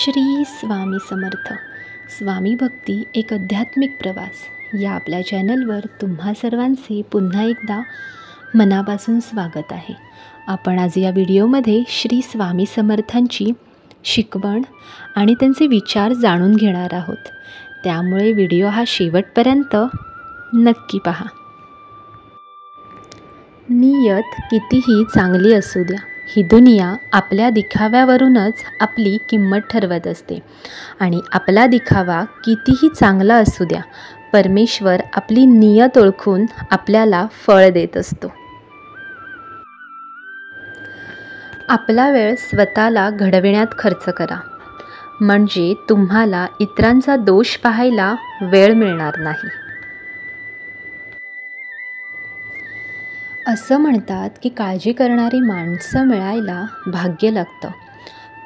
श्री स्वामी समर्थ. स्वामी भक्ती एक आध्यात्मिक प्रवास या आपल्या चॅनलवर तुम्हा सर्वांचे पुन्हा एकदा मनापासून स्वागत आहे. आपण आज या व्हिडिओमध्ये श्री स्वामी समर्थांची शिकवण आणि त्यांचे विचार जाणून घेणार आहोत. त्यामुळे व्हिडिओ हा शेवटपर्यंत नक्की पहा. नियत कितीही चांगली असू द्या, ही दुनिया आपल्या दिखाव्यावरूनच आपली किंमत ठरवत असते. आणि आपला दिखावा कितीही चांगला असू द्या, परमेश्वर आपली नियत ओळखून आपल्याला फळ देत असतो. आपला वेळ स्वतःला घडविण्यात खर्च करा, म्हणजे तुम्हाला इतरांचा दोष पाहायला वेळ मिळणार नाही. असं म्हणतात की काळजी करणारी माणसं मिळायला भाग्य लागतं,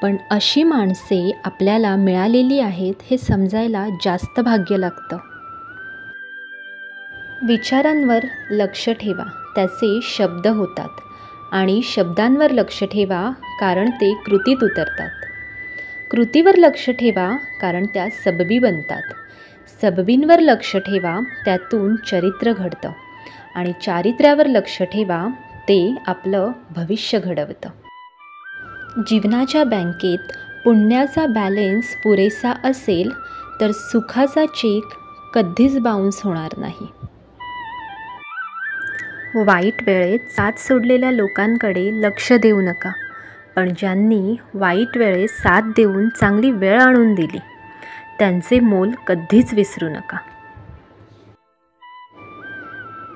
पण अशी माणसे आपल्याला मिळालेली आहेत हे समजायला जास्त भाग्य लागतं. विचारांवर लक्ष ठेवा, त्याचे शब्द होतात, आणि शब्दांवर लक्ष ठेवा कारण ते कृतीत उतरतात. कृतीवर लक्ष ठेवा कारण त्या सबबी बनतात. सबबींवर लक्ष ठेवा, त्यातून चरित्र घडतं, आणि चारित्र्यावर लक्ष ठेवा, ते आपलं भविष्य घडवतं. जीवनाच्या बँकेत पुण्याचा बॅलन्स पुरेसा असेल तर सुखाचा चेक कधीच बाउन्स होणार नाही. वाईट वेळेत साथ सोडलेल्या लोकांकडे लक्ष देऊ नका, पण ज्यांनी वाईट वेळेत साथ देऊन चांगली वेळ आणून दिली, त्यांचे मोल कधीच विसरू नका.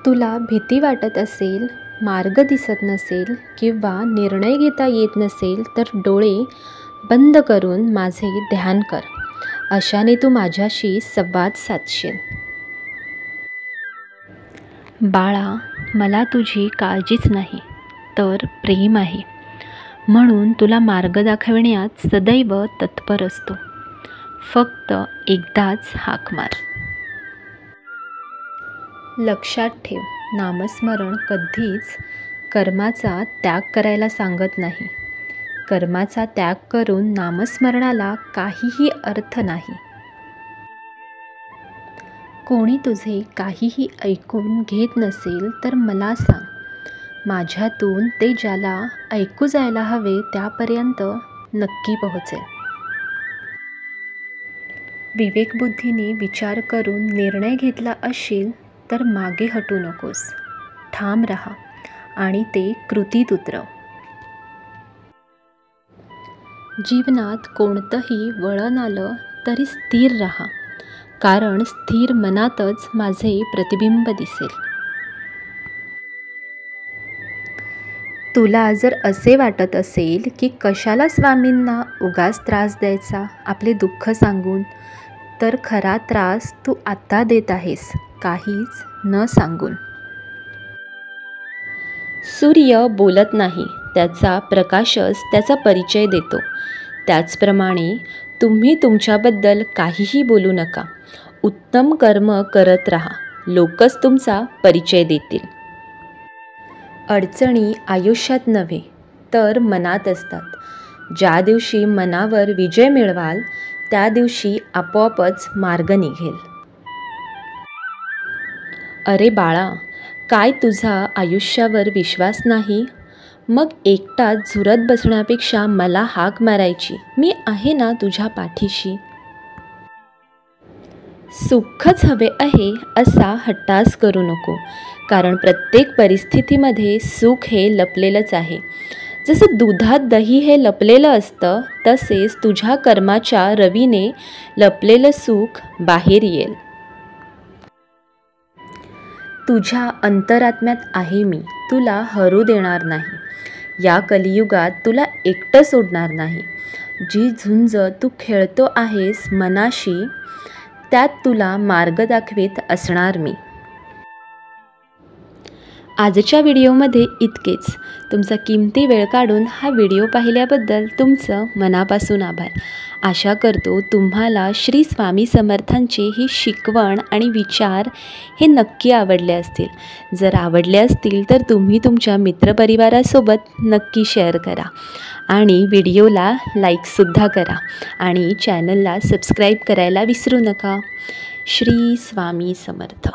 तुला भीती वाटत असेल, मार्ग दिसत नसेल किंवा निर्णय घेता येत नसेल तर डोळे बंद करून माझे ध्यान कर. अशाने तू माझ्याशी संवाद साधशील. बाळा, मला तुझी काळजीच नाही तर प्रेम आहे, म्हणून तुला मार्ग दाखविण्यात सदैव तत्पर असतो. फक्त एकदाच हाक मार. लक्षात ठेव, नामस्मरण कधीच कर्माचा त्याग करायला सांगत नाही. कर्माचा त्याग करून नामस्मरणाला काहीही अर्थ नाही. कोणी तुझे काहीही ऐकून घेत नसेल तर मला सांग. माझ्यातून ते ज्याला ऐकू जायला हवे त्यापर्यंत नक्की पोहोचेल. विवेकबुद्धीने विचार करून निर्णय घेतला असशील तर मागे हटू नकोस. ठाम राहा आणि ते कृतीत उतरव. जीवनात कोणतंही वळण आलं तरी स्थिर राहा, कारण स्थिर मनातच माझे प्रतिबिंब दिसेल. तुला जर असे वाटत असेल की कशाला स्वामींना उगाच त्रास द्यायचा आपले दुःख सांगून, तर खरा त्रास तू आत्ता देत आहेस, काहीच न सांगून. सूर्य बोलत नाही, त्याचा प्रकाशच त्याचा परिचय देतो. त्याचप्रमाणे तुम्ही तुमच्याबद्दल काहीही बोलू नका. उत्तम कर्म करत राहा, लोकच तुमचा परिचय देतील. अडचणी आयुष्यात नव्हे तर मनात असतात. ज्या दिवशी मनावर विजय मिळवाल त्या दिवशी आपोआपच मार्ग निघेल. अरे बाळा, काय तुझा आयुष्यावर विश्वास नाही? मग एकटाच झुरत बसण्यापेक्षा मला हाक मारायची. मी आहे ना तुझ्या पाठीशी. सुखच हवे आहे असा हट्टास करू नको, कारण प्रत्येक परिस्थितीमध्ये सुख हे लपलेलंच आहे. जसं दुधात दही हे लपलेलं असतं, तसेच तुझ्या कर्माच्या रवीने लपलेलं सुख बाहेर येईल. तुझ्या अंतरात्म्यात आहे मी, तुला हरू देणार नाही. या कलियुगात तुला एकटं सोडणार नाही. जी झुंज तू खेळतो आहेस मनाशी, त्यात तुला मार्ग दाखवीत असणार मी. आजच्या व्हिडिओमध्ये इतकेच. तुमचा किमती वेळ काढून हा व्हिडिओ पाहिल्याबद्दल तुमचं मनापासून आभार. आशा करतो तुम्हाला श्री स्वामी समर्थांचे ही शिकवण आणि विचार हे नक्की आवडले असतील. जर आवडले असतील तर तुम्ही तुमच्या मित्रपरिवारासोबत नक्की शेअर करा आणि व्हिडिओला लाईकसुद्धा करा आणि चॅनलला सबस्क्राईब करायला विसरू नका. श्री स्वामी समर्थ.